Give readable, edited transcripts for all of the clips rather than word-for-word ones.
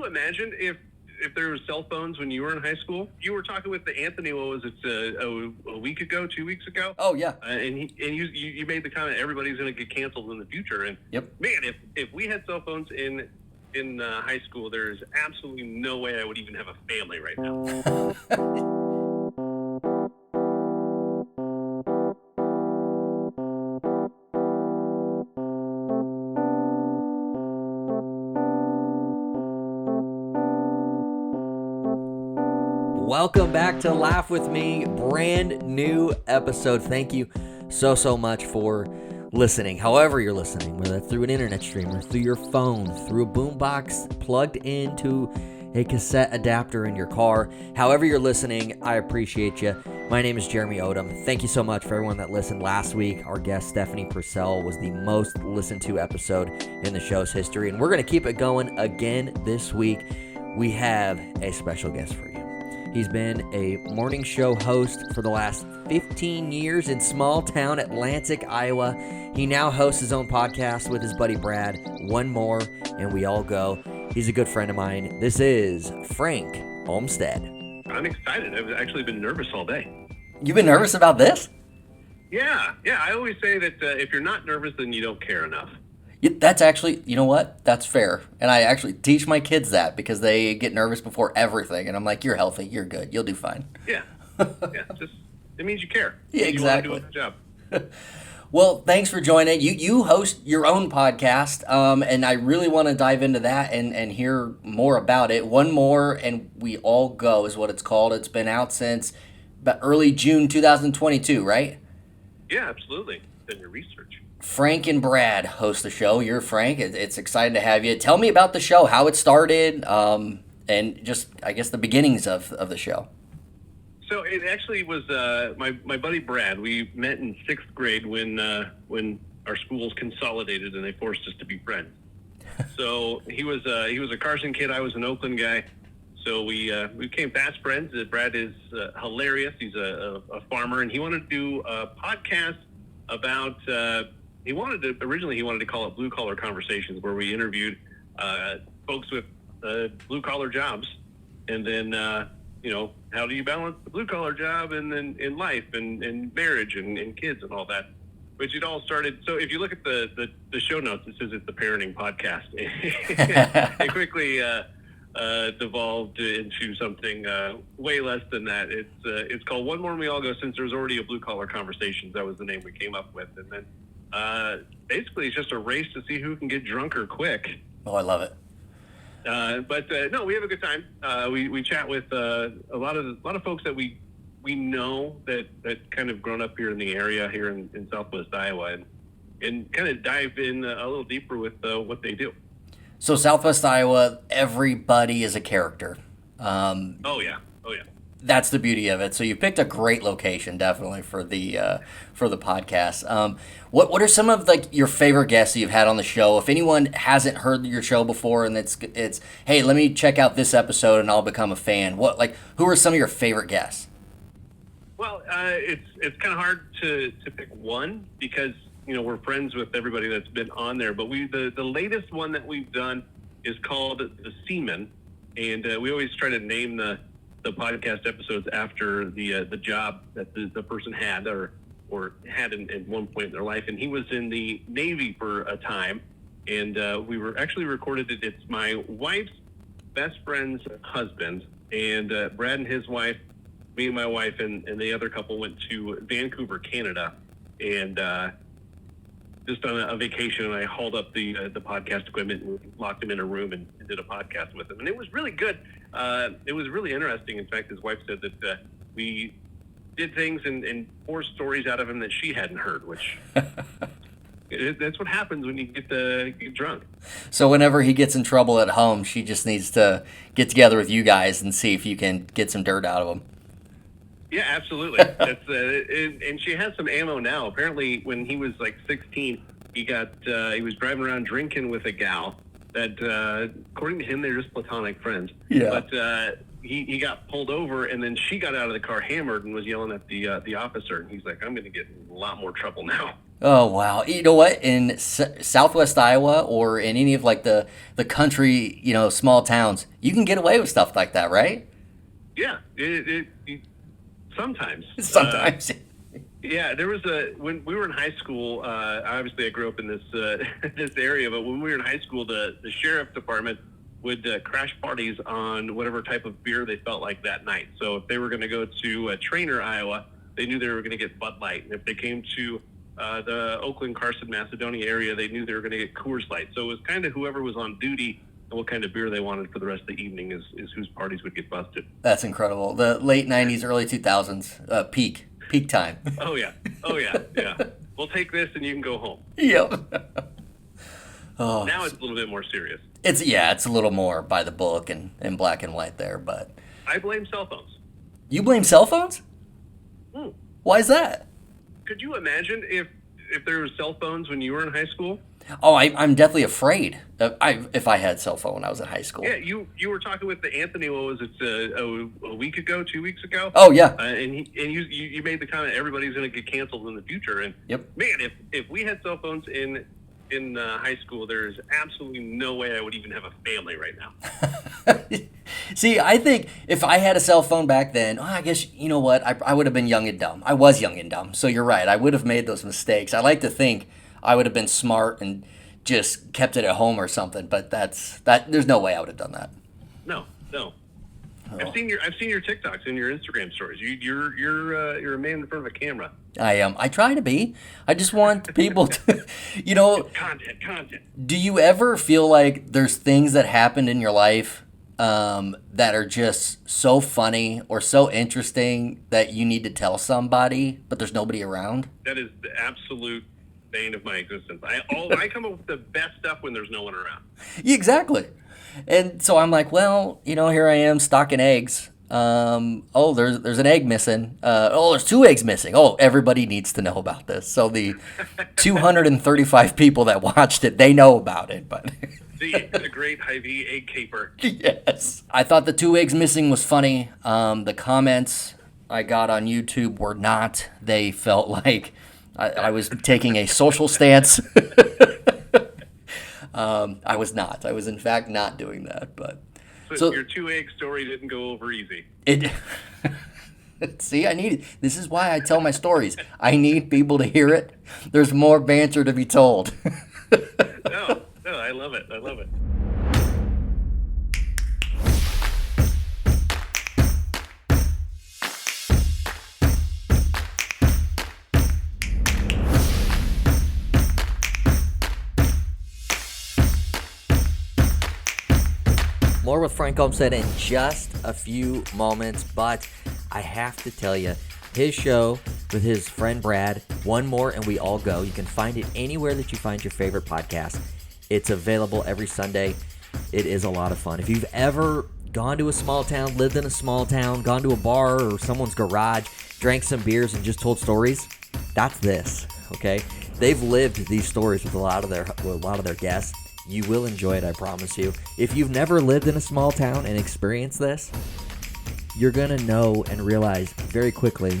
you imagine if there were cell phones when you were in high school? You were talking with Anthony, what was it, a week ago, 2 weeks ago? Oh, yeah. And you made the comment everybody's going to get canceled in the future. And yep. Man, if we had cell phones in high school, there's absolutely no way I would even have a family right now. Welcome back to Laugh With Me, brand new episode. Thank you so much for listening, however you're listening, whether that's through an internet stream or through your phone, through a boombox plugged into a cassette adapter in your car. However you're listening, I appreciate you. My name is Jeremy Odom. Thank you so much for everyone that listened last week. Our guest, Stephanie Purcell, was the most listened to episode in the show's history, and we're going to keep it going again this week. We have a special guest for you. He's been a morning show host for the last 15 years in small town Atlantic, Iowa. He now hosts his own podcast with his buddy Brad, One More, and We All Go. He's a good friend of mine. This is Frank Olmstead. I'm excited. I've actually been nervous all day. You've been nervous about this? Yeah. I always say that if you're not nervous, then you don't care enough. That's actually, you know what? That's fair. And I actually teach my kids that because they get nervous before everything. And I'm like, you're healthy. You're good. You'll do fine. Yeah. It means you care. Yeah, exactly. You want to do a good job. Well, thanks for joining. You host your own podcast, and I really want to dive into that and hear more about it. One More and We All Go is what it's called. It's been out since about early June 2022, right? Yeah, absolutely. Done your research. Frank and Brad host the show. You're Frank. It's exciting to have you. Tell me about the show, how it started, and just, I guess, the beginnings of the show. So it actually was my buddy Brad. We met in 6th grade when our schools consolidated and they forced us to be friends. So he was a Carson kid. I was an Oakland guy. So we became fast friends. Brad is hilarious. He's a farmer, and he wanted to do a podcast about. Originally he wanted to call it Blue Collar Conversations, where we interviewed folks with blue collar jobs, and then how do you balance the blue collar job and then in life and marriage and kids and all that. Which it all started. So if you look at the show notes, it says it's the parenting podcast. It quickly devolved into something way less than that. It's called One More and We All Go, since there's already a Blue Collar Conversations. That was the name we came up with, and then. Basically, it's just a race to see who can get drunker quick. Oh, I love it. But no, we have a good time. We chat with a lot of folks that we know that kind of grown up here in the area here in Southwest Iowa, and kind of dive in a little deeper with what they do. So Southwest Iowa, everybody is a character. Oh yeah. That's the beauty of it. So you picked a great location, definitely, for the podcast. What are some of your favorite guests that you've had on the show? If anyone hasn't heard your show before, and it's hey, let me check out this episode and I'll become a fan. Who are some of your favorite guests? Well, it's kind of hard to pick one because we're friends with everybody that's been on there. But the latest one that we've done is called The Seaman, and we always try to name the podcast episodes after the job that the person had or had at one point in their life. And he was in the Navy for a time, and we were actually recorded it. It's my wife's best friend's husband, and Brad and his wife, me and my wife, and the other couple went to Vancouver, Canada, and just on a vacation, and I hauled up the podcast equipment and locked him in a room and did a podcast with him. And it was really good. It was really interesting. In fact, his wife said that we did things and forced stories out of him that she hadn't heard, which that's what happens when you get drunk. So whenever he gets in trouble at home, she just needs to get together with you guys and see if you can get some dirt out of him. Yeah, absolutely. That's and she has some ammo now. Apparently, when he was like 16, he was driving around drinking with a gal that, according to him, they're just platonic friends. Yeah. But he got pulled over, and then she got out of the car hammered and was yelling at the officer. And he's like, "I'm going to get in a lot more trouble now." Oh wow! You know what? In Southwest Iowa or in any of like the country, small towns, you can get away with stuff like that, right? Yeah, sometimes. Sometimes. Yeah, there was when we were in high school. Obviously, I grew up in this this area, but when we were in high school, the sheriff department would crash parties on whatever type of beer they felt like that night. So if they were going to go to Trainer, Iowa, they knew they were going to get Bud Light, and if they came to the Oakland, Carson, Macedonia area, they knew they were going to get Coors Light. So it was kind of whoever was on duty and what kind of beer they wanted for the rest of the evening is whose parties would get busted. That's incredible. The late '90s, early 2000s, peak time. Oh yeah, yeah. We'll take this and you can go home. Yep. Oh, now it's a little bit more serious. It's a little more by the book and in black and white there, but I blame cell phones. You blame cell phones? Hmm. Why is that? Could you imagine if there were cell phones when you were in high school? Oh, I'm deathly afraid. If I had cell phone when I was in high school. Yeah, you were talking with the Anthony. What was it? A week ago, 2 weeks ago? Oh yeah. And you made the comment everybody's going to get canceled in the future. And yep. Man, if we had cell phones in high school, there's absolutely no way I would even have a family right now. See, I think if I had a cell phone back then, I guess, you know what, I would have been young and dumb. I was young and dumb, so you're right. I would have made those mistakes. I like to think I would have been smart and just kept it at home or something, but there's no way I would have done that. No. Oh. I've seen your TikToks and your Instagram stories. You're a man in front of a camera. I am. I try to be. I just want people to, content. Do you ever feel like there's things that happened in your life that are just so funny or so interesting that you need to tell somebody, but there's nobody around? That is the absolute bane of my existence. I come up with the best stuff when there's no one around. Yeah, exactly. And so I'm like, well, here I am stocking eggs. There's an egg missing. There's 2 eggs missing. Oh, everybody needs to know about this. So the 235 people that watched it, they know about it. But the great Hy-Vee egg caper. Yes. I thought the 2 eggs missing was funny. The comments I got on YouTube were not. They felt like I was taking a social stance. I was not. I was, in fact, not doing that. But so your 2 egg story didn't go over easy. See, this is why I tell my stories. I need people to hear it. There's more banter to be told. No, I love it. More with Frank Olmstead in just a few moments, but I have to tell you, his show with his friend Brad, One More and We All Go. You can find it anywhere that you find your favorite podcast. It's available every Sunday. It is a lot of fun. If you've ever gone to a small town, lived in a small town, gone to a bar or someone's garage, drank some beers and just told stories, that's this, okay? They've lived these stories with a lot of their guests. You will enjoy it, I promise you. If you've never lived in a small town and experienced this, you're going to know and realize very quickly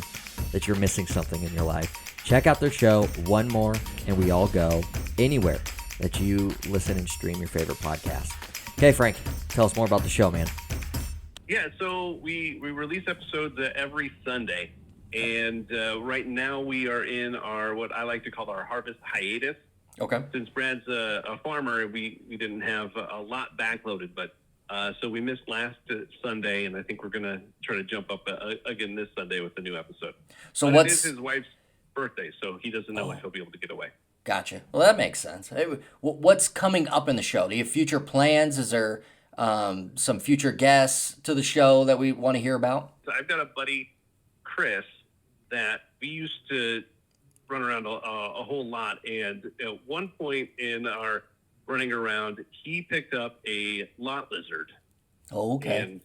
that you're missing something in your life. Check out their show, One More and We All Go, anywhere that you listen and stream your favorite podcast. Okay, Frank, tell us more about the show, man. Yeah, so we release episodes every Sunday. And right now we are in our, what I like to call our harvest hiatus. Okay. Since Brad's a farmer, we didn't have a lot backloaded, but so we missed last Sunday, and I think we're going to try to jump up again this Sunday with a new episode. So it is his wife's birthday, so he doesn't know if he'll be able to get away. Gotcha. Well, that makes sense. What's coming up in the show? Do you have future plans? Is there some future guests to the show that we want to hear about? So I've got a buddy, Chris, that we used to run around a whole lot, and at one point in our running around, he picked up a lot lizard. Oh, okay.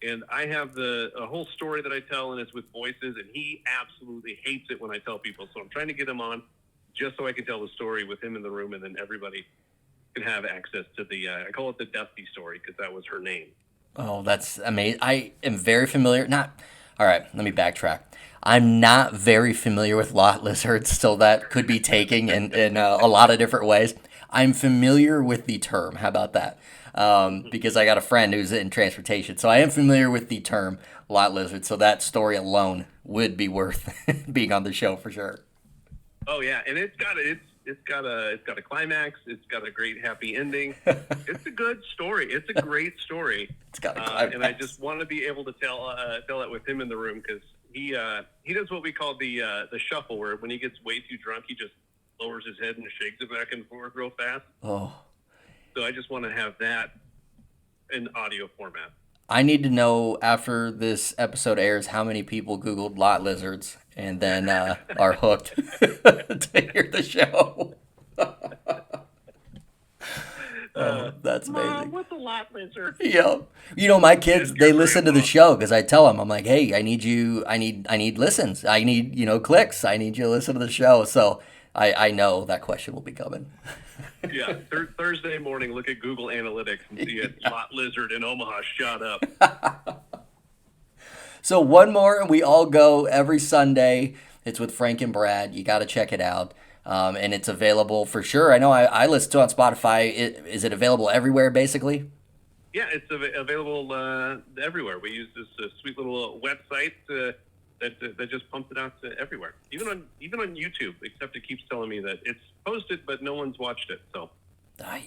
And I have a whole story that I tell, and it's with voices, and he absolutely hates it when I tell people. So I'm trying to get him on just so I can tell the story with him in the room, and then everybody can have access to the, I call it the Dusty story because that was her name. Oh, that's amazing. I am very familiar. All right, let me backtrack. I'm not very familiar with lot lizards, so that could be taken in a lot of different ways. I'm familiar with the term. How about that? Because I got a friend who's in transportation, so I am familiar with the term lot lizard. So that story alone would be worth being on the show for sure. Oh yeah, and it's got a climax. It's got a great happy ending. It's a good story. It's a great story. It's got a climax. And I just want to be able to tell it with him in the room, because he does what we call the shuffle, where when he gets way too drunk, he just lowers his head and shakes it back and forth real fast. Oh. So I just want to have that in audio format. I need to know after this episode airs how many people Googled lot lizards and then are hooked to hear the show. That's amazing. Mom, what's a lot lizard? Yep. You know, my kids, they listen to the show because I tell them, I'm like, hey, I need listens. I need, clicks. I need you to listen to the show. So I know that question will be coming. Yeah, Thursday morning, look at Google Analytics and see a lot lizard in Omaha shot up. So one more, we all go every Sunday. It's with Frank and Brad. You got to check it out. And it's available for sure. I know I listen to it on Spotify. Is it available everywhere, basically? Yeah, it's available everywhere. We use this sweet little website that just pumps it out to everywhere, even on YouTube. Except it keeps telling me that it's posted, but no one's watched it. So,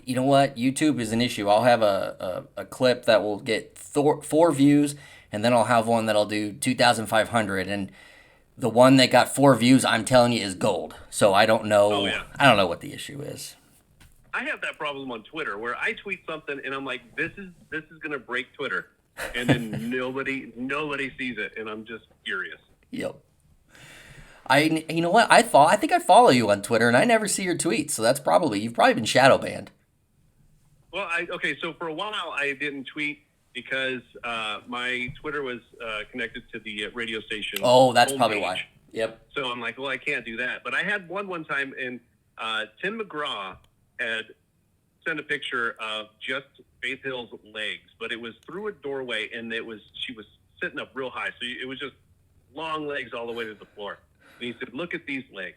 you know what? YouTube is an issue. I'll have a clip that will get 4 views, and then I'll have one that'll do 2,500, and the one that got 4 views, I'm telling you, is gold. So I don't know. Oh, yeah. I don't know what the issue is. I have that problem on Twitter where I tweet something and I'm like, this is gonna break Twitter, and then nobody sees it, and I'm just furious. Yep. You know what? I think I follow you on Twitter, and I never see your tweets. So you've probably been shadow banned. Well, so for a while I didn't tweet because my Twitter was connected to the radio station. Oh, that's probably why. Yep. So I'm like, well, I can't do that. But I had one time, and Tim McGraw had sent a picture of just Faith Hill's legs, but it was through a doorway, and she was sitting up real high, so it was just long legs all the way to the floor. And he said, "Look at these legs."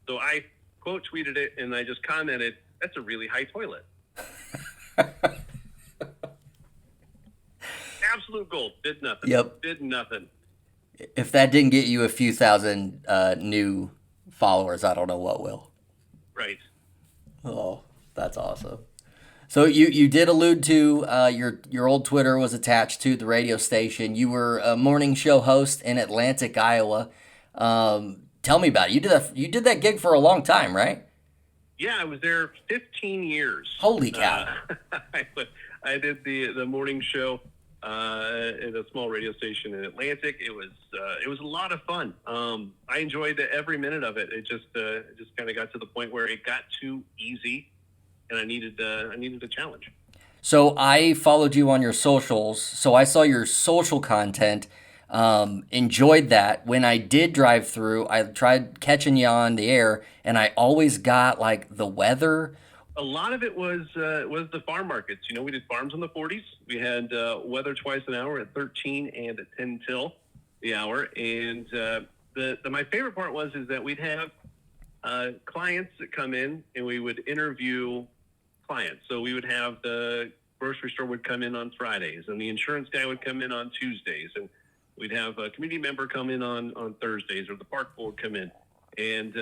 So I quote tweeted it, and I just commented, "That's a really high toilet." Absolute gold. Did nothing. Yep. Did nothing. If that didn't get you a few thousand new followers, I don't know what will. Right. Oh, that's awesome. So you did allude to your old Twitter was attached to the radio station. You were a morning show host in Atlantic, Iowa. Tell me about it. You did that gig for a long time, right? Yeah, I was there 15 years. Holy cow! I did the morning show at a small radio station in Atlantic. It was a lot of fun. I enjoyed every minute of it. It just kind of got to the point where it got too easy, and I needed a challenge. So I followed you on your socials. So I saw your social content. Enjoyed that. When I did drive through, I tried catching you on the air, and I always got like the weather. A lot of it was the farm markets. We did farms in the 40s. We had weather twice an hour at 13 and at 10 till the hour. And my favorite part is that we'd have clients that come in, and we would interview clients. So we would have the grocery store would come in on Fridays, and the insurance guy would come in on Tuesdays, and we'd have a community member come in on Thursdays, or the park board come in. And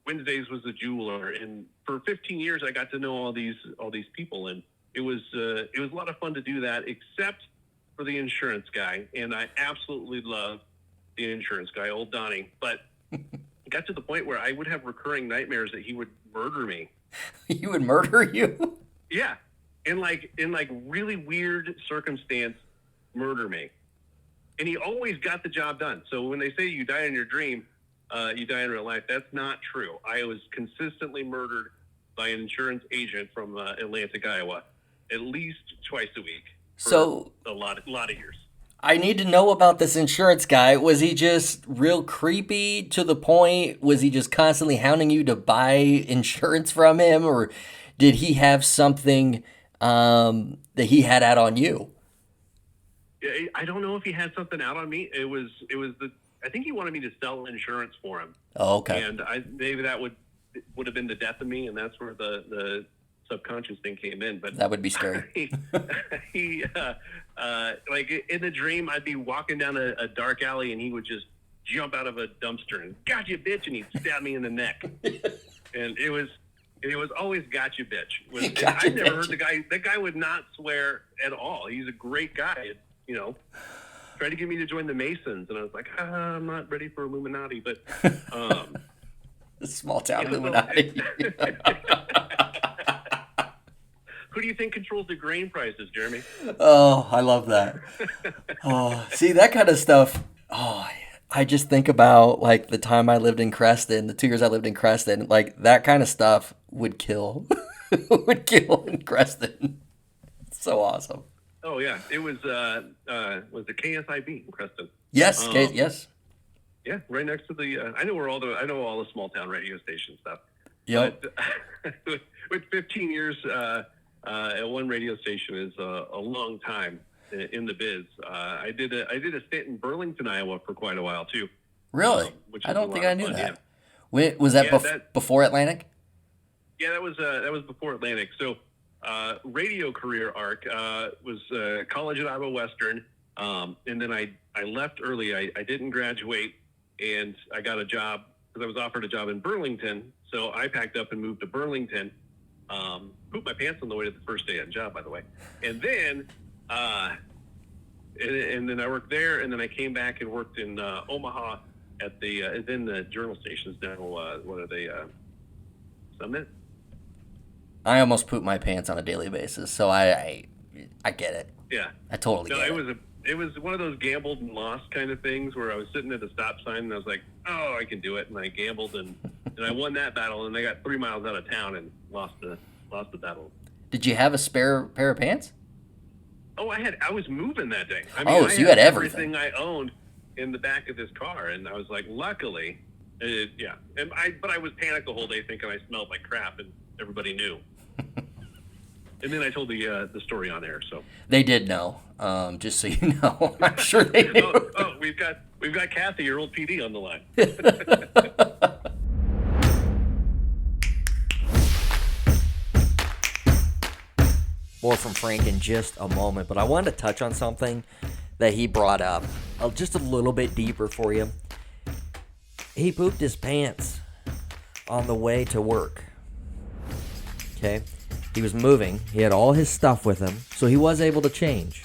Wednesdays was the jeweler. And for 15 years, I got to know all these people, and it was a lot of fun to do that, except for the insurance guy. And I absolutely love the insurance guy, old Donnie. But it got to the point where I would have recurring nightmares that he would murder me. He would murder you? Yeah. In really weird circumstance, murder me. And he always got the job done. So when they say you die in your dream, you die in real life, that's not true. I was consistently murdered by an insurance agent from Atlantic, Iowa, at least twice a week for a lot of years. I need to know about this insurance guy. Was he just real creepy to the point? Was he just constantly hounding you to buy insurance from him? Or did he have something that he had out on you? I don't know if he had something out on me. I think he wanted me to sell insurance for him. Oh, okay. And maybe that would have been the death of me, and that's where the subconscious thing came in. But that would be scary. he like in the dream, I'd be walking down a dark alley, and he would just jump out of a dumpster and "Gotcha, bitch," and he'd stab me in the neck. And it was always "Gotcha, bitch." Gotcha, I never bitch. heard the guy. That guy would not swear at all. He's a great guy. Tried to get me to join the Masons, and I was like, I'm not ready for Illuminati, but the small town Illuminati. Who do you think controls the grain prices, Jeremy? Oh, I love that. Oh, see, that kind of stuff. Oh, I just think about like the time I lived in Creston, the 2 years I lived in Creston, like that kind of stuff would kill. Would kill in Creston. It's so awesome. Oh yeah, it was the KSIB in Creston. Yes, yes. Yeah, right next to the. I know all the small town radio station stuff. Yep. But with 15 years at one radio station is a long time in the biz. I did a stint in Burlington, Iowa for quite a while too. Really? Which I don't think I knew fun, that. Yeah. Was that before Atlantic? Yeah, that was before Atlantic. So, radio career arc was college at Iowa Western, and then I left early. I didn't graduate, and I got a job because I was offered a job in Burlington. So I packed up and moved to Burlington. Pooped my pants on the way to the first day on job, by the way, and then and then I worked there, and then I came back and worked in Omaha at the journal stations now. What are they? Summit. I almost poop my pants on a daily basis, so I get it. Yeah, I totally get it. It was one of those gambled and lost kind of things where I was sitting at the stop sign and I was like, oh, I can do it, and I gambled and I won that battle, and I got 3 miles out of town and lost the battle. Did you have a spare pair of pants? Oh, I was moving that day. I mean, you had everything I owned in the back of this car, and I was like, luckily, yeah. But I was panicked the whole day, thinking I smelled like crap, and everybody knew. And then I told the story on air, so they did know. Just so you know, I'm sure they knew. We've got Kathy, your old PD, on the line. More from Frank in just a moment, but I wanted to touch on something that he brought up just a little bit deeper for you. He pooped his pants on the way to work. Okay? He was moving. He had all his stuff with him, so he was able to change.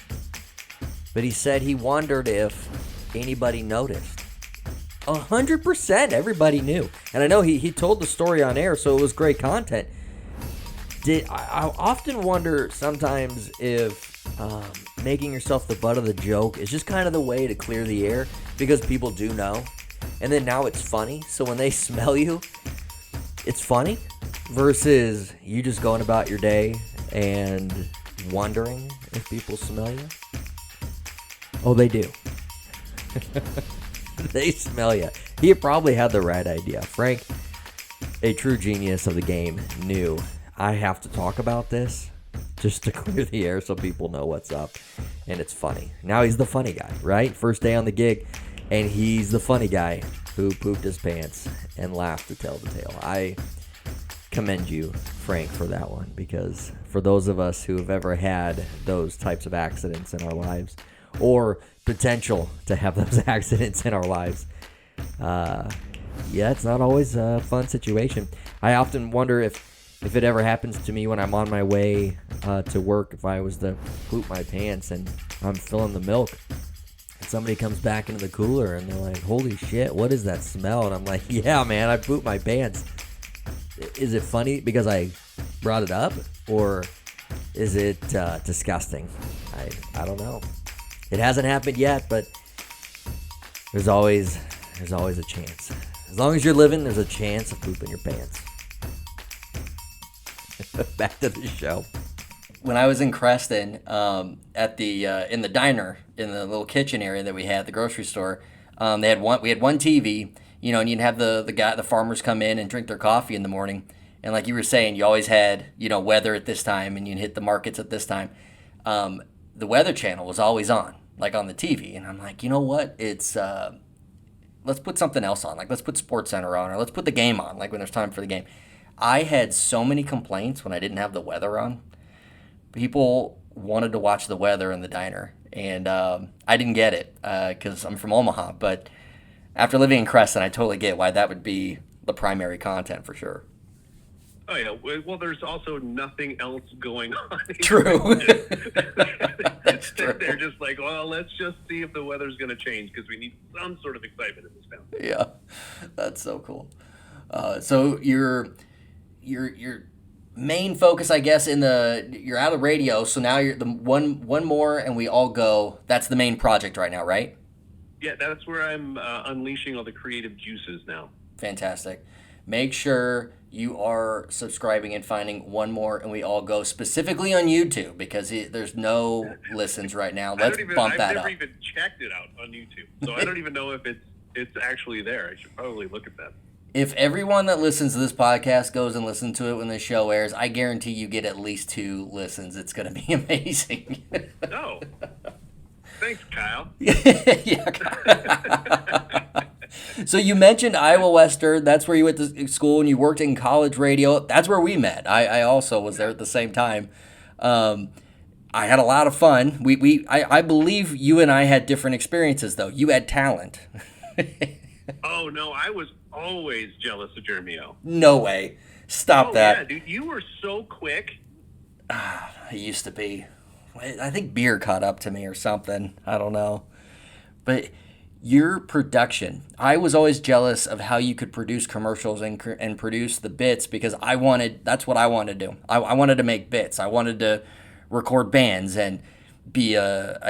But he said he wondered if anybody noticed. 100% everybody knew. And I know he told the story on air, so it was great content. I often wonder sometimes if making yourself the butt of the joke is just kind of the way to clear the air, because people do know. And then now it's funny, so when they smell you, it's funny, versus you just going about your day and wondering if people smell you. Oh, they do. They smell you. He probably had the right idea. Frank, a true genius of the game, knew I have to talk about this just to clear the air so people know what's up. And it's funny. Now he's the funny guy, right? First day on the gig, and he's the funny guy who pooped his pants and laughed to tell the tale. I commend you, Frank, for that one, because for those of us who have ever had those types of accidents in our lives, or potential to have those accidents in our lives, it's not always a fun situation. I often wonder if it ever happens to me when I'm on my way to work, if I was to poop my pants and I'm filling the milk, and somebody comes back into the cooler and they're like, holy shit, what is that smell? And I'm like, yeah, man, I pooped my pants. Is it funny because I brought it up, or is it disgusting? I don't know. It hasn't happened yet, but there's always a chance. As long as you're living, there's a chance of pooping your pants. Back to the show. When I was in Creston, at the in the diner, in the little kitchen area that we had at the grocery store, we had one TV, and you'd have the farmers come in and drink their coffee in the morning. And like you were saying, you always had, weather at this time, and you'd hit the markets at this time. The Weather Channel was always on. like on the TV, and I'm like, you know what? It's let's put something else on. Like, let's put Sports Center on, or let's put the game on. Like when there's time for the game. I had so many complaints when I didn't have the weather on. People wanted to watch the weather in the diner, and I didn't get it because I'm from Omaha. But after living in Crescent, I totally get why that would be the primary content for sure. Oh yeah, well, there's also nothing else going on. True. That's true. They're just like, well, let's just see if the weather's going to change because we need some sort of excitement in this town. Yeah, that's so cool. So your main focus, I guess, you're out of radio. So now you're the one more, and we all go. That's the main project right now, right? Yeah, that's where I'm unleashing all the creative juices now. Fantastic. Make sure you are subscribing and finding One More and We All Go specifically on YouTube because there's no listens right now. Let's bump that up. I've never even checked it out on YouTube, so I don't even know if it's actually there. I should probably look at that. If everyone that listens to this podcast goes and listens to it when the show airs, I guarantee you get at least 2 listens. It's going to be amazing. Oh. Thanks, Kyle. Yeah. So you mentioned Iowa Western. That's where you went to school and you worked in college radio. That's where we met. I also was there at the same time. I had a lot of fun. I believe you and I had different experiences, though. You had talent. Oh, no. I was always jealous of Jeremio. No way. Stop that. Yeah, dude. You were so quick. I used to be. I think beer caught up to me or something. I don't know. But your production, I was always jealous of how you could produce commercials and produce the bits because that's what I wanted to do. I wanted to make bits. I wanted to record bands and be an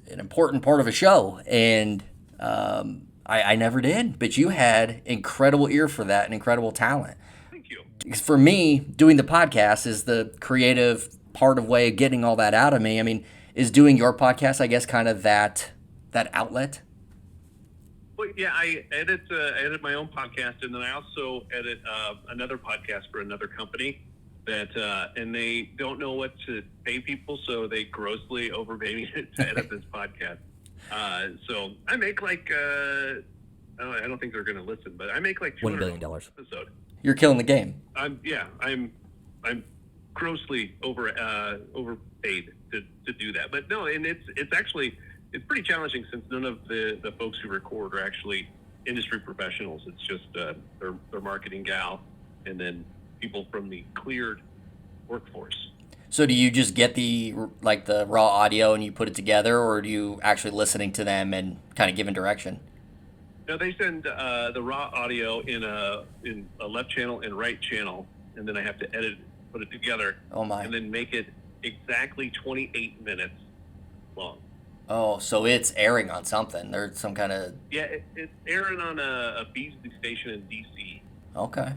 important part of a show. And I never did. But you had incredible ear for that and incredible talent. Thank you. For me, doing the podcast is the creative part of way of getting all that out of me. I mean, is doing your podcast, I guess, kind of that outlet? Well, yeah, I edit my own podcast, and then I also edit another podcast for another company that, and they don't know what to pay people, so they grossly overpay me to edit this podcast. So I make like, I don't think they're going to listen, but I make like $200 billion episode. You're killing the game. I'm grossly overpaid to do that, but no, and it's actually. It's pretty challenging since none of the folks who record are actually industry professionals. It's just their marketing gal and then people from the cleared workforce. So do you just get the raw audio and you put it together, or do you actually listening to them and kind of giving direction? No, they send the raw audio in a left channel and right channel, and then I have to edit, put it together, oh my, and then make it exactly 28 minutes long. Oh, so it's airing on something. There's some kind of... Yeah, it's airing on a Beasley station in D.C. Okay.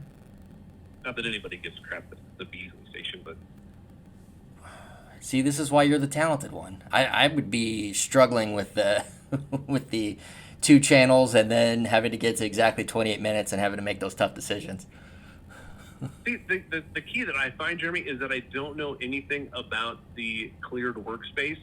Not that anybody gives crap at the Beasley station, but... See, this is why you're the talented one. I would be struggling with the with the 2 channels and then having to get to exactly 28 minutes and having to make those tough decisions. See, the key that I find, Jeremy, is that I don't know anything about the cleared workspace.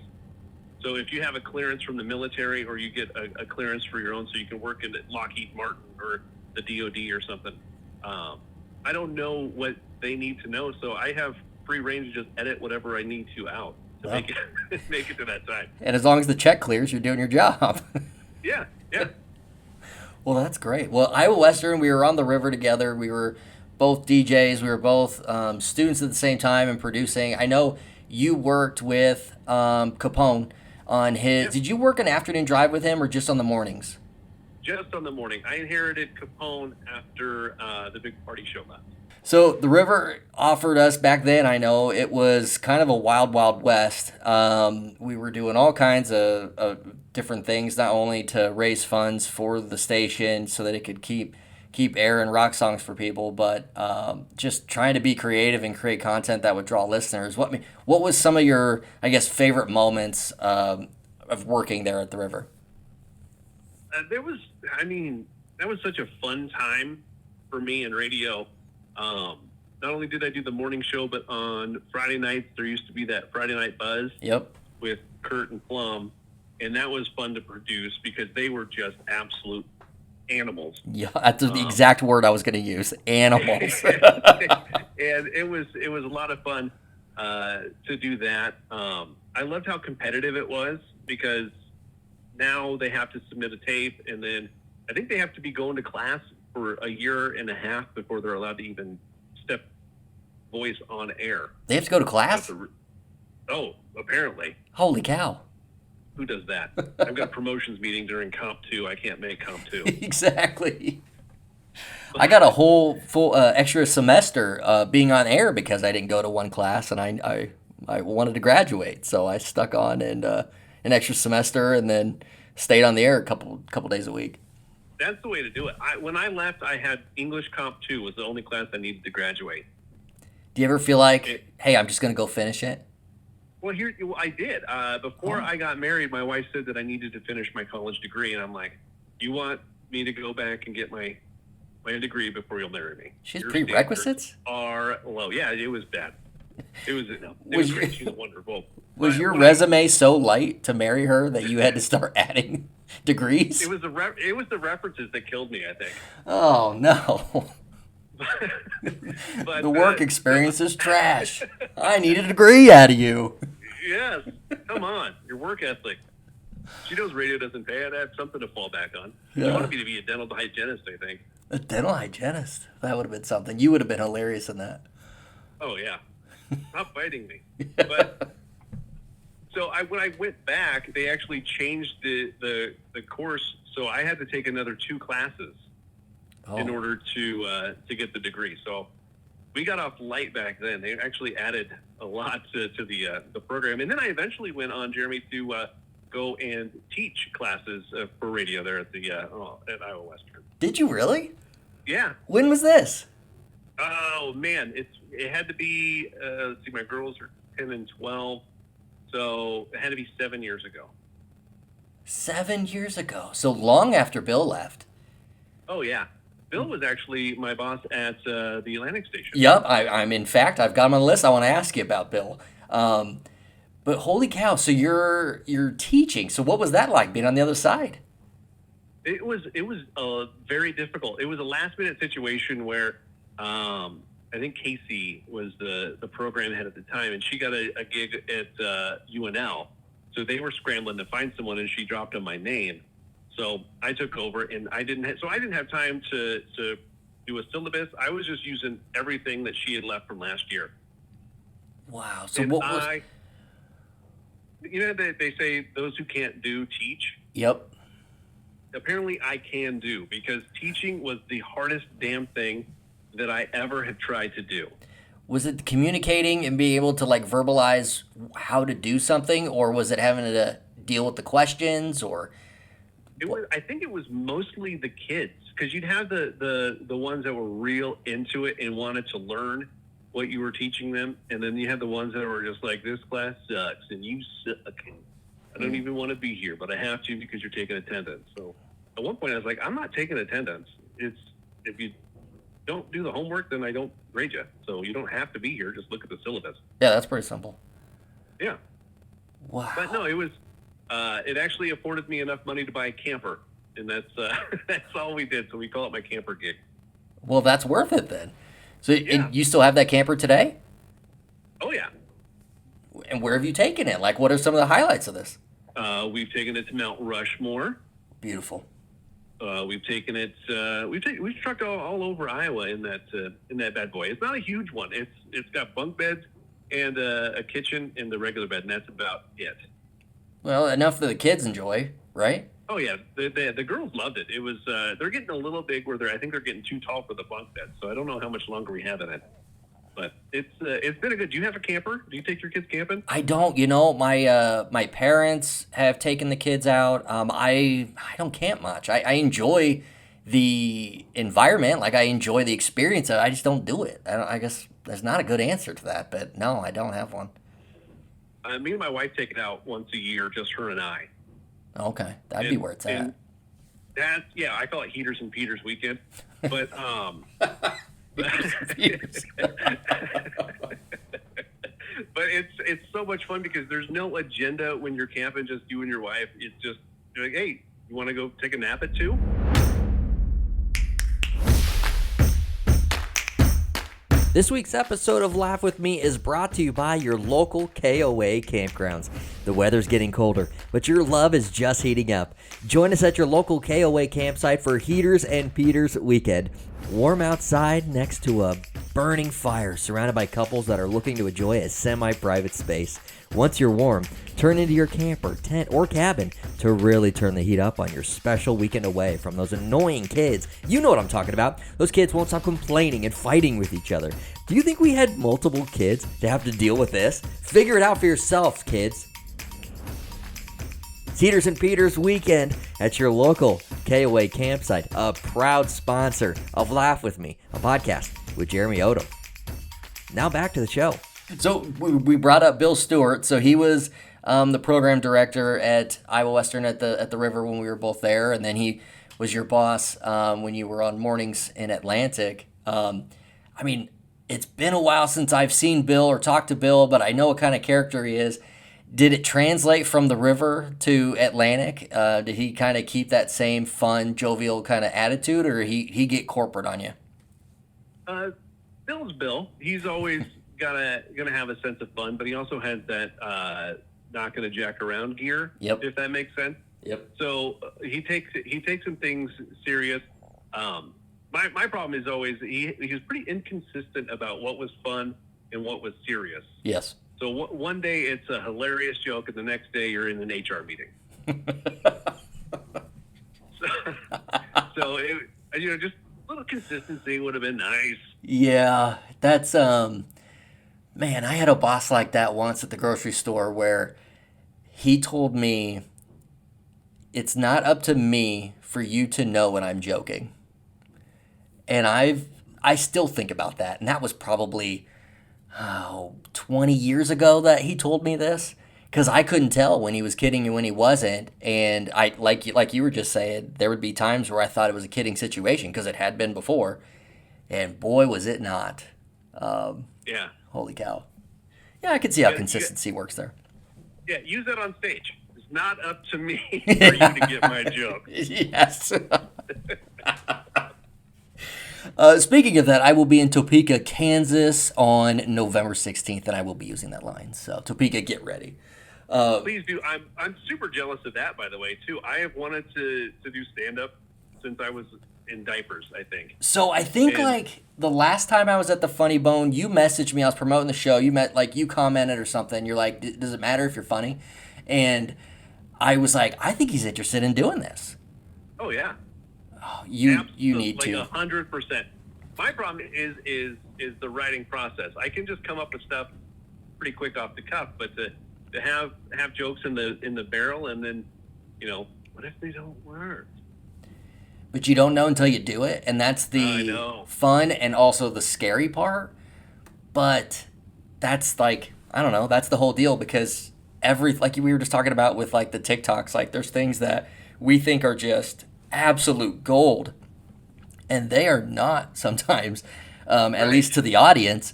So if you have a clearance from the military or you get a clearance for your own so you can work in Lockheed Martin or the DOD or something, I don't know what they need to know. So I have free range to just edit whatever I need to out to make it to that time. And as long as the check clears, you're doing your job. Yeah. Well, that's great. Well, Iowa Western, we were on the river together. We were both DJs. We were both students at the same time and producing. I know you worked with Capone on his... Yep. Did you work an afternoon drive with him or just on the mornings? Just on the morning. I inherited Capone after the big party show left. So the river offered us back then, I know, it was kind of a wild, wild west. We were doing all kinds of different things, not only to raise funds for the station so that it could keep airing rock songs for people, but just trying to be creative and create content that would draw listeners. What was some of your, I guess, favorite moments of working there at the river? That was such a fun time for me in radio. Not only did I do the morning show, but on Friday nights, there used to be that Friday Night Buzz. Yep. With Kurt and Plum. and that was fun to produce because they were just absolute animals. Yeah, that's the exact word I was going to use. Animals. And it was a lot of fun to do that. I loved how competitive it was because now they have to submit a tape, and then I think they have to be going to class for a year and a half before they're allowed to even step voice on air. They have to go to class? Oh, apparently. Holy cow. Who does that? I've got a promotions meeting during Comp 2. I can't make Comp 2. Exactly. I got a whole full extra semester being on air because I didn't go to one class, and I wanted to graduate. So I stuck on and an extra semester and then stayed on the air a couple days a week. That's the way to do it. When I left, I had English Comp 2 was the only class I needed to graduate. Do you ever feel like, hey, I'm just going to go finish it? Well, I did. Before I got married, my wife said that I needed to finish my college degree, and I'm like, you want me to go back and get my degree before you'll marry me? She has prerequisites? Are low. Yeah, it was bad. It was great. She's wonderful. Was your resume so light to marry her that you had to start adding degrees? It was the references that killed me, I think. Oh, no. But, the work experience is trash. I need a degree out of you. Yes. Come on. Your work ethic. She knows radio doesn't pay. I'd have something to fall back on. Yeah. She wanted me to be a dental hygienist, I think. A dental hygienist? That would have been something. You would have been hilarious in that. Oh, yeah. Not fighting me. But so when I went back, they actually changed the course. So I had to take another 2 classes in order to get the degree. So we got off light back then. They actually added a lot to the program. And then I eventually went on, Jeremy, to go and teach classes for radio there at at Iowa Western. Did you really? Yeah. When was this? Oh man, it had to be. Let's see, my girls are 10 and 12, so it had to be 7 years ago. 7 years ago, so long after Bill left. Oh yeah, Bill was actually my boss at the Atlantic station. Yep, I'm in fact I've got him on the list. I want to ask you about Bill. But holy cow, so you're teaching. So what was that like being on the other side? It was very difficult. It was a last minute situation where I think Casey was the program head at the time, and she got a gig at UNL. So they were scrambling to find someone, and she dropped on my name. So I took over, and I didn't have time to do a syllabus. I was just using everything that she had left from last year. Wow. So and what was... they say those who can't do, teach. Yep. Apparently I can do, because teaching was the hardest damn thing that I ever have tried to do. Was it communicating and being able to like verbalize how to do something, or was it having to deal with the questions, or? I think it was mostly the kids, because you'd have the ones that were real into it and wanted to learn what you were teaching them, and then you had the ones that were just like, this class sucks and you suck. I don't even want to be here, but I have to because you're taking attendance. So at one point I was like, I'm not taking attendance. It's if you don't do the homework, then I don't grade you. So you don't have to be here. Just look at the syllabus. Yeah, that's pretty simple. Yeah. Wow. But no, it was. It actually afforded me enough money to buy a camper, and that's all we did. So we call it my camper gig. Well, that's worth it then. So yeah. You still have that camper today? Oh yeah. And where have you taken it? Like, what are some of the highlights of this? We've taken it to Mount Rushmore. Beautiful. We've taken it. We've trucked all over Iowa in that bad boy. It's not a huge one. It's got bunk beds and a kitchen and the regular bed, and that's about it. Well, enough that the kids enjoy, right? Oh yeah, the girls loved it. It was they're getting a little big where I think they're getting too tall for the bunk bed. So I don't know how much longer we have in it. But it's been a good. Do you have a camper? Do you take your kids camping? I don't. My parents have taken the kids out. I don't camp much. I enjoy the environment. Like, I enjoy the experience. I just don't do it. I guess there's not a good answer to that. But no, I don't have one. Me and my wife take it out once a year, just her and I. Okay, that'd be where it's at. That's I call it Heaters and Peters weekend. But But it's so much fun because there's no agenda when you're camping, just you and your wife. It's just you're like, hey, you want to go take a nap at 2? This week's episode of Laugh With Me is brought to you by your local KOA campgrounds. The weather's getting colder, but your love is just heating up. Join us at your local KOA campsite for Heaters and Peters weekend. Warm outside next to a burning fire, surrounded by couples that are looking to enjoy a semi-private space. Once you're warm, turn into your camper, tent, or cabin to really turn the heat up on your special weekend away from those annoying kids. You know what I'm talking about. Those kids won't stop complaining and fighting with each other. Do you think we had multiple kids to have to deal with this? Figure it out for yourself, kids. Heaters and Peters weekend at your local KOA campsite, a proud sponsor of Laugh With Me, a podcast with Jeremy Odom. Now back to the show. So we brought up Bill Stewart. So he was the program director at Iowa Western at the river when we were both there, and then he was your boss when you were on mornings in Atlantic. I mean, it's been a while since I've seen Bill or talked to Bill, but I know what kind of character he is. Did it translate from the river to Atlantic? Did he kind of keep that same fun, jovial kind of attitude, or he get corporate on you? Bill's Bill. He's always gonna have a sense of fun, but he also has that not gonna jack around gear. Yep. If that makes sense. Yep. So he takes some things serious. My problem is always he's pretty inconsistent about what was fun and what was serious. Yes. So one day it's a hilarious joke, and the next day you're in an HR meeting. so just a little consistency would have been nice. Yeah, that's man, I had a boss like that once at the grocery store where he told me it's not up to me for you to know when I'm joking. And I still think about that, and that was probably 20 years ago that he told me this, because I couldn't tell when he was kidding and when he wasn't. And I like you were just saying, there would be times where I thought it was a kidding situation because it had been before, and boy was it not. Yeah. Holy cow. Yeah, I could see how consistency works there. Yeah, use that on stage. It's not up to me for you to get my joke. Yes. Speaking of that, I will be in Topeka, Kansas on November 16th, and I will be using that line. So, Topeka, get ready. Please do. I'm super jealous of that, by the way, too. I have wanted to do stand-up since I was in diapers, I think. So, I think, the last time I was at the Funny Bone, you messaged me. I was promoting the show. You commented or something. You're like, does it matter if you're funny? And I was like, I think he's interested in doing this. Oh, yeah. You need to. 100%. My problem is the writing process. I can just come up with stuff pretty quick off the cuff, but to have jokes in the barrel, and then what if they don't work? But you don't know until you do it, and that's the fun and also the scary part. But that's I don't know, that's the whole deal, because like we were just talking about with the TikToks, there's things that we think are just absolute gold, and they are not sometimes, at least to the audience.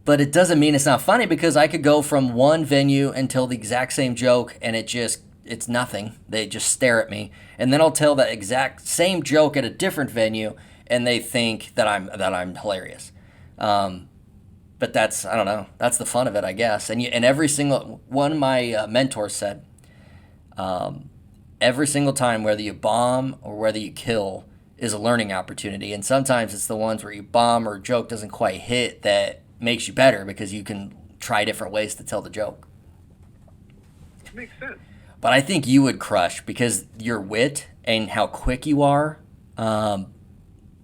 But it doesn't mean it's not funny, because I could go from one venue and tell the exact same joke, and it's nothing. They just stare at me, and then I'll tell the exact same joke at a different venue, and they think that I'm hilarious. But that's, I don't know, that's the fun of it, I guess. And every single one of my mentors said, every single time, whether you bomb or whether you kill, is a learning opportunity. And sometimes it's the ones where you bomb or a joke doesn't quite hit that makes you better, because you can try different ways to tell the joke. Makes sense. But I think you would crush, because your wit and how quick you are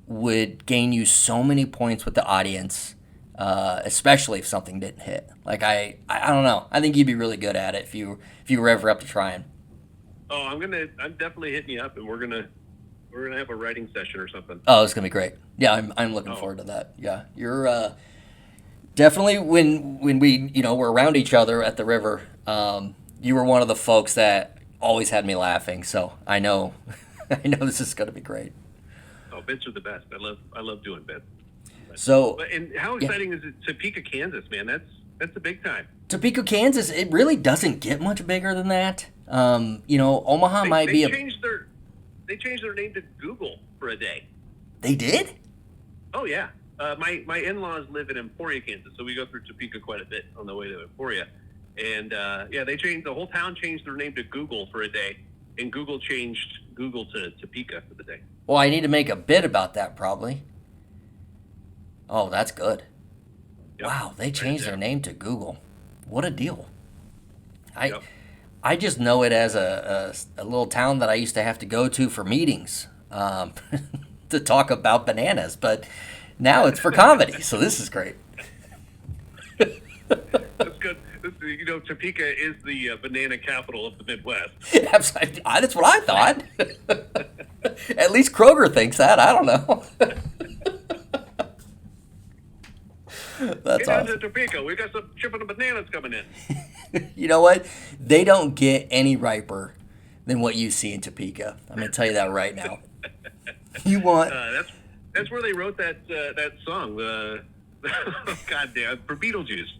would gain you so many points with the audience, especially if something didn't hit. I don't know. I think you'd be really good at it if you were ever up to trying. Oh, I'm definitely hitting you up, and we're gonna have a writing session or something. Oh, it's gonna be great. Yeah, I'm looking forward to that. Yeah, you're definitely, when we were around each other at the river, you were one of the folks that always had me laughing. So I know this is gonna be great. Oh, bits are the best. I love doing bits. So, and how exciting is it, Topeka, Kansas, man? That's the big time. Topeka, Kansas, it really doesn't get much bigger than that. Omaha might be They changed their name to Google for a day. They did? Oh, yeah. My in-laws live in Emporia, Kansas, so we go through Topeka quite a bit on the way to Emporia. And, the whole town changed their name to Google for a day, and Google changed Google to Topeka for the day. Well, I need to make a bit about that, probably. Oh, that's good. Yep. Wow, they changed their name to Google. What a deal. I just know it as a little town that I used to have to go to for meetings to talk about bananas, but now it's for comedy, so this is great. That's good. Topeka is the banana capital of the Midwest. That's what I thought. At least Kroger thinks that. I don't know. That's awesome. To Topeka. We got some shipping of bananas coming in. You know what? They don't get any riper than what you see in Topeka. I'm going to tell you that right now. You want... That's where they wrote that song. Goddamn, for Beetlejuice.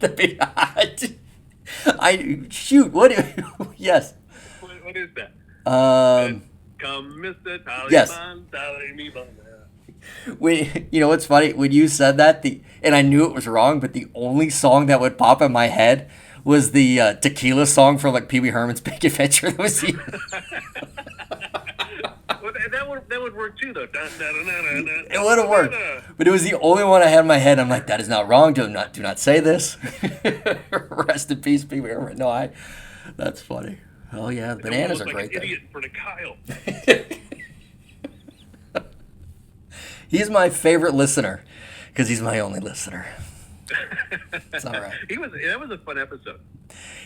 Yes. What is that? Come, Mr. Taliban, yes. Taliban. You know what's funny? When you said that, and I knew it was wrong, but the only song that would pop in my head was the tequila song from like Pee Wee Herman's Big Adventure. That was that would work too, though. It would have worked, but it was the only one I had in my head. I'm like, that is not wrong. Do not say this. Rest in peace, Pee Wee Herman. No, that's funny. Oh yeah, bananas are great. Idiot in front of Kyle. He's my favorite listener because he's my only listener. It's all right. That was a fun episode.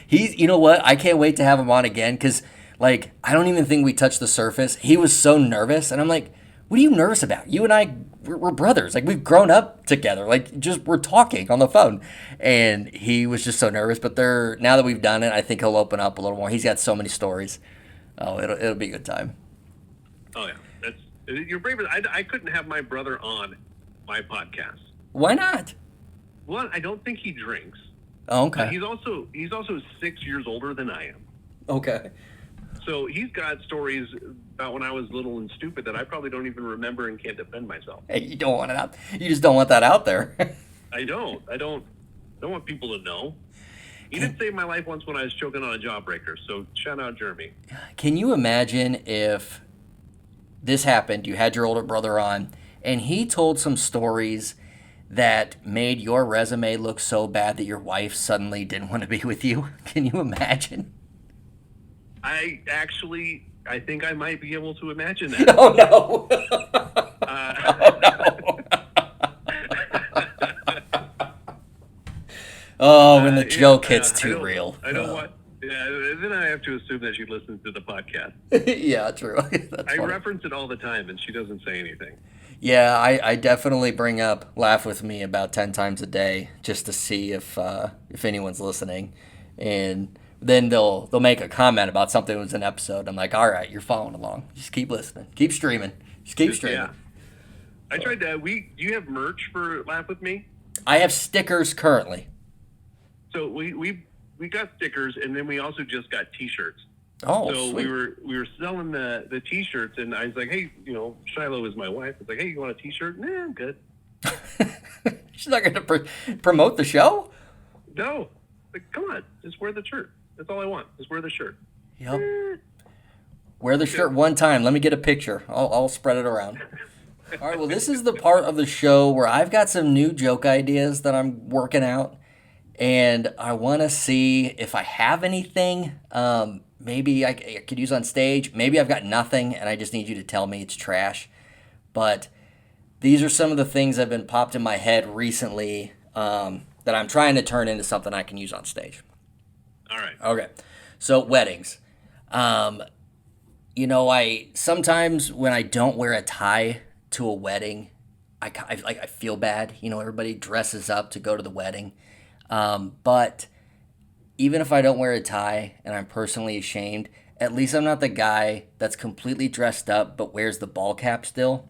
You know what? I can't wait to have him on again because, like, I don't even think we touched the surface. He was so nervous, and I'm like, what are you nervous about? You and I, we're brothers. Like, we've grown up together. Like, we're talking on the phone. And he was just so nervous. But now that we've done it, I think he'll open up a little more. He's got so many stories. Oh, it'll be a good time. Oh, yeah. You're brave. I couldn't have my brother on my podcast. Why not? One, I don't think he drinks. Oh, okay. He's also 6 years older than I am. Okay. So he's got stories about when I was little and stupid that I probably don't even remember and can't defend myself. Hey, you don't want it out. You just don't want that out there. I don't want people to know. He did save my life once when I was choking on a jawbreaker. So shout out Jeremy. Can you imagine if this happened? You had your older brother on, and he told some stories that made your resume look so bad that your wife suddenly didn't want to be with you. Can you imagine? I think I might be able to imagine that. Oh, no. Oh, when the joke hits too real. I don't want... Yeah, then I have to assume that she listens to the podcast. Yeah, true. That's funny. Reference it all the time, and she doesn't say anything. Yeah, I definitely bring up Laugh With Me about 10 times a day just to see if anyone's listening. And then they'll make a comment about something that was an episode. I'm like, all right, you're following along. Just keep listening. Keep streaming. Just keep streaming. Yeah. I tried to... Do you have merch for Laugh With Me? I have stickers currently. So we got stickers, and then we also just got T-shirts. Oh, so sweet. we were selling the T-shirts, and I was like, hey, Shiloh is my wife. I was like, hey, you want a T-shirt? Nah, I'm good. She's not going to promote the show? No. Like, come on, just wear the shirt. That's all I want. Just wear the shirt. Yep. Wear the shirt one time. Let me get a picture. I'll spread it around. All right, well, this is the part of the show where I've got some new joke ideas that I'm working out, and I want to see if I have anything maybe I could use on stage. Maybe I've got nothing, and I just need you to tell me it's trash. But these are some of the things that have been popped in my head recently that I'm trying to turn into something I can use on stage. All right. Okay. So weddings. I sometimes when I don't wear a tie to a wedding, I feel bad. Everybody dresses up to go to the wedding. But even if I don't wear a tie and I'm personally ashamed, at least I'm not the guy that's completely dressed up but wears the ball cap still.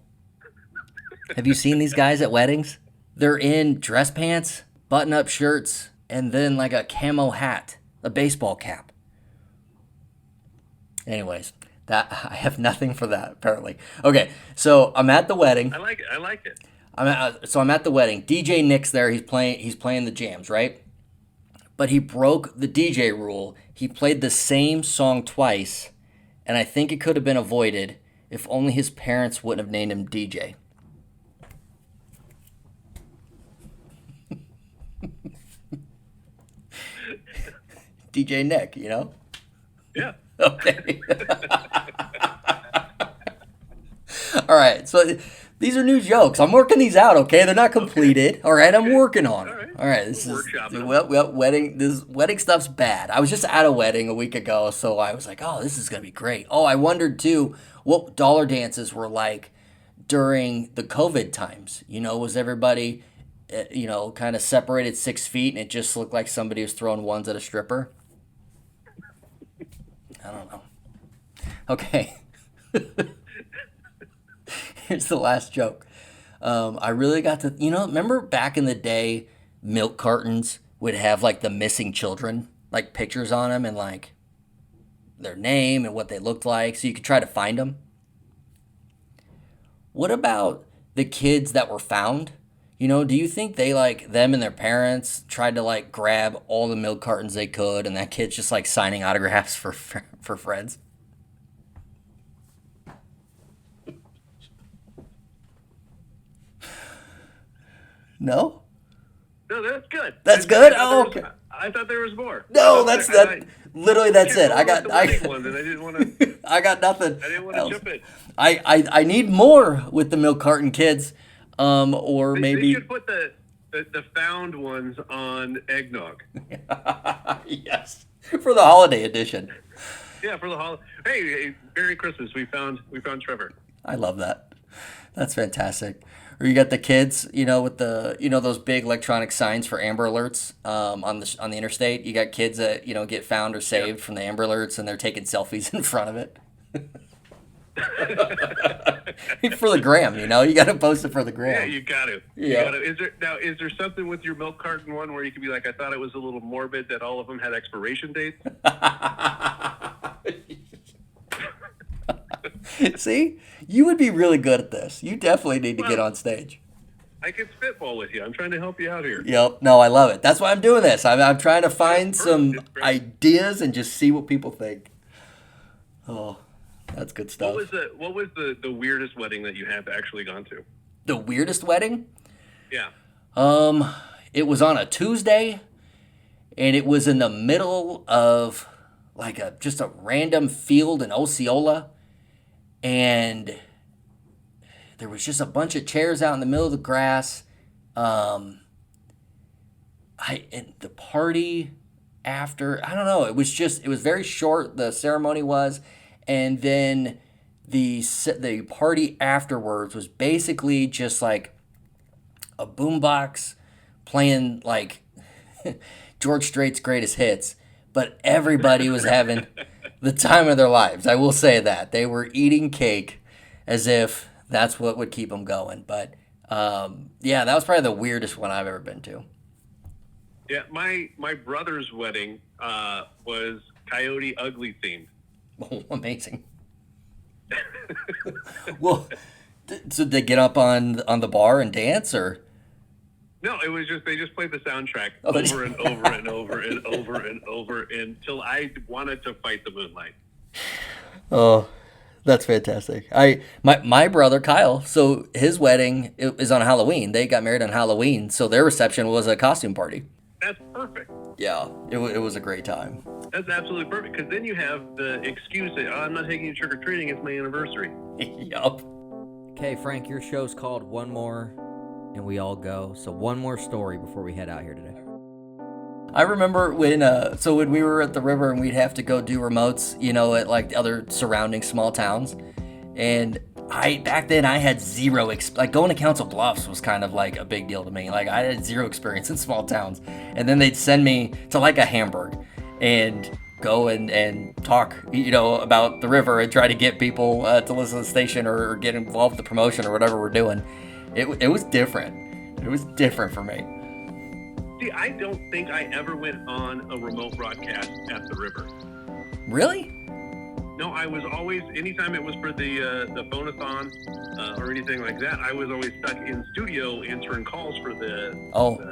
Have you seen these guys at weddings? They're in dress pants, button-up shirts, and then like a camo hat, a baseball cap. Anyways, that I have nothing for that apparently. Okay, so I'm at the wedding. I like it. I like it. I'm at the wedding. DJ Nick's there. He's playing the jams, right? But he broke the DJ rule. He played the same song twice, and I think it could have been avoided if only his parents wouldn't have named him DJ. DJ Nick, you know? Yeah. Okay. All right, so these are new jokes. I'm working these out, okay? They're not completed. Okay. All right, I'm working on it. All right, this is wedding. This wedding stuff's bad. I was just at a wedding a week ago, so I was like, "Oh, this is gonna be great." Oh, I wondered too what dollar dances were like during the COVID times. You know, was everybody, kind of separated 6 feet, and it just looked like somebody was throwing ones at a stripper? I don't know. Okay. Here's the last joke. I really got to, remember back in the day, milk cartons would have like the missing children, like pictures on them and like their name and what they looked like, so you could try to find them. What about the kids that were found? Do you think they, like, them and their parents tried to like grab all the milk cartons they could, and that kid's just like signing autographs for friends? No? No, that's good. That's good? Oh, okay. I thought there was more. No, that's literally that's it. I got ones and I didn't want to. I got nothing. I didn't want to jump in. I need more with the milk carton kids. Or maybe they should put the found ones on eggnog. Yes, for the holiday edition. Yeah, for the holiday. Hey, Merry Christmas! We found Trevor. I love that. That's fantastic. Or you got the kids, with the those big electronic signs for Amber Alerts on the interstate. You got kids that get found or saved from the Amber Alerts, and they're taking selfies in front of it. For the gram, you got to post it for the gram. Yeah, you got to. Yeah. Is there something with your milk carton one where you could be like, I thought it was a little morbid that all of them had expiration dates? See, you would be really good at this. You definitely need to get on stage. I can spitball with you. I'm trying to help you out here. Yep. No, I love it. That's why I'm doing this. I'm trying to find some ideas and just see what people think. Oh, that's good stuff. What was the weirdest wedding that you have actually gone to? The weirdest wedding? Yeah. It was on a Tuesday, and it was in the middle of like just a random field in Osceola, and there was just a bunch of chairs out in the middle of the grass. And the party after, I don't know, it was very short, the ceremony was, and then the party afterwards was basically just like a boombox playing like George Strait's greatest hits, but everybody was having the time of their lives. I will say that. They were eating cake as if that's what would keep them going. But yeah, that was probably the weirdest one I've ever been to. Yeah, my brother's wedding was Coyote Ugly themed. Oh, amazing. Well, so did they get up on the bar and dance, or? No, it was they just played the soundtrack over and over and over and over and over until I wanted to fight the moonlight. Oh, that's fantastic. My brother Kyle, so his wedding is on Halloween. They got married on Halloween, so their reception was a costume party. That's perfect. Yeah, it was a great time. That's absolutely perfect, because then you have the excuse that, I'm not taking you trick-or-treating, it's my anniversary. Yup. Okay, Frank, your show's called One More, and we all go. So one more story before we head out here today. I remember when we were at the river and we'd have to go do remotes, at like other surrounding small towns, and back then I had zero going to Council Bluffs was kind of like a big deal to me. Like I had zero experience in small towns, and then they'd send me to like a Hamburg and go and talk, about the river and try to get people to listen to the station or get involved with the promotion or whatever we're doing. It was different. It was different for me. See, I don't think I ever went on a remote broadcast at the river. Really? No, I was always, anytime it was for the phone-a-thon or anything like that, I was always stuck in studio answering calls for the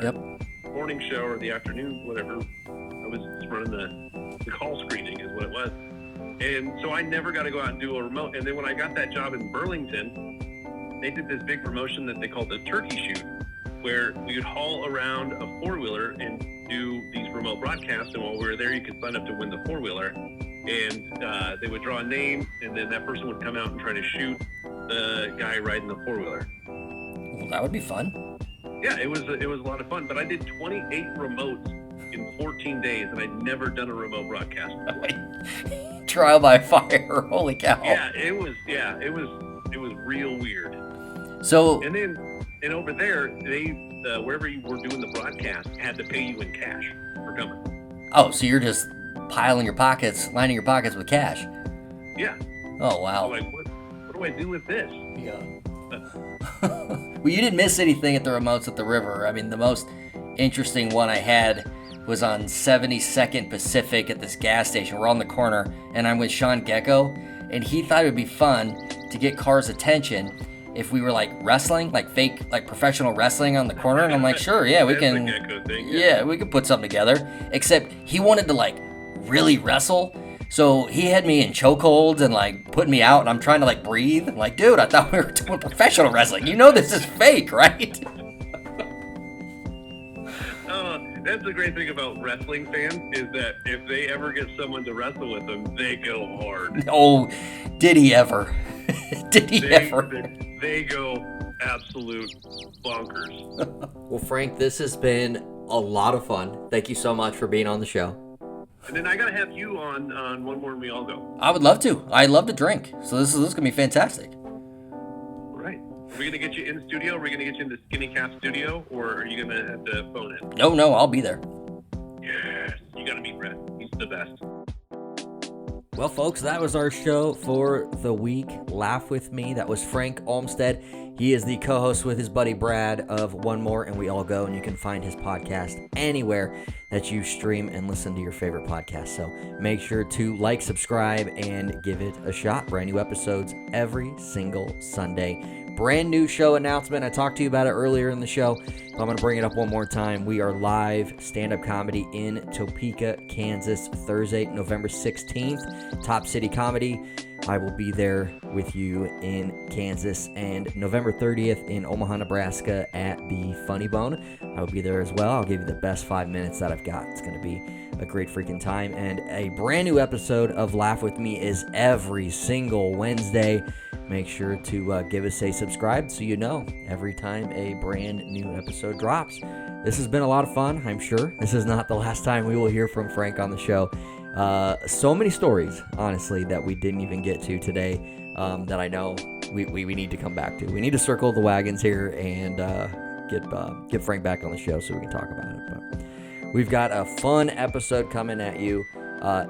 Yep. morning show or the afternoon, whatever. I was just running the call screening is what it was. And so I never got to go out and do a remote. And then when I got that job in Burlington, they did this big promotion that they called the turkey shoot, where we would haul around a four-wheeler and do these remote broadcasts. And while we were there, you could sign up to win the four-wheeler. And they would draw a name, and then that person would come out and try to shoot the guy riding the four-wheeler. Well, that would be fun. Yeah, it was a lot of fun. But I did 28 remotes in 14 days, and I'd never done a remote broadcast before. Trial by fire. Holy cow. Yeah, it was real weird. So, And over there, they wherever you were doing the broadcast had to pay you in cash for coming. oh, so you're just lining your pockets with cash. Yeah. Oh, wow. I'm like, what do I do with this? Yeah. Well, you didn't miss anything at the remotes at the river. I mean, the most interesting one I had was on 72nd Pacific at this gas station. We're on the corner, and I'm with Sean Gecko, and he thought it would be fun to get cars' attention if we were like wrestling, like fake, like professional wrestling on the corner. And I'm like, sure, yeah, we That's can. the Gecko thing, Yeah, we could put something together. Except he wanted to like really wrestle. So he had me in chokeholds and like putting me out, and I'm trying to like breathe. I'm like, dude, I thought we were doing professional wrestling. You know this is fake, right? That's the great thing about wrestling fans is that if they ever get someone to wrestle with them, they go hard. Oh, did he ever? Did he ever? They go absolute bonkers. Well, Frank, this has been a lot of fun. Thank you so much for being on the show. And then I gotta have you on One More and We All Go. I would love to. I love to drink. So this is gonna be fantastic. All right. Are we gonna get you in studio? Are we gonna get you in the Skinny Cap studio? Or are you gonna have to phone in? No, I'll be there. Yes. You gotta meet Brett. He's the best. Well, folks, that was our show for the week. Laugh with me. That was Frank Olmstead. He is the co-host with his buddy Brad of One More and We All Go, and you can find his podcast anywhere that you stream and listen to your favorite podcast. So make sure to like, subscribe, and give it a shot. Brand new episodes every single Sunday. Brand new show announcement. I talked to you about it earlier in the show. I'm going to bring it up one more time. We are live stand-up comedy in Topeka, Kansas, Thursday, November 16th. Top City Comedy. I will be there with you in Kansas. And November 30th in Omaha, Nebraska at the Funny Bone. I will be there as well. I'll give you the best 5 minutes that I've got. It's going to be a great freaking time. And a brand new episode of Laugh With Me is every single Wednesday. Make sure to give us a subscribe so you know every time a brand new episode drops. This has been a lot of fun, I'm sure. This is not the last time we will hear from Frank on the show. So many stories, honestly, that we didn't even get to today that I know we need to come back to. We need to circle the wagons here and get Frank back on the show so we can talk about it. But we've got a fun episode coming at you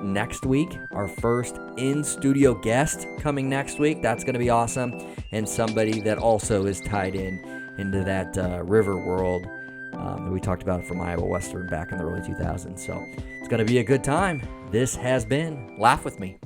next week. Our first in-studio guest coming next week. That's going to be awesome. And somebody that also is tied into that river world that we talked about from Iowa Western back in the early 2000s. So it's going to be a good time. This has been Laugh With Me.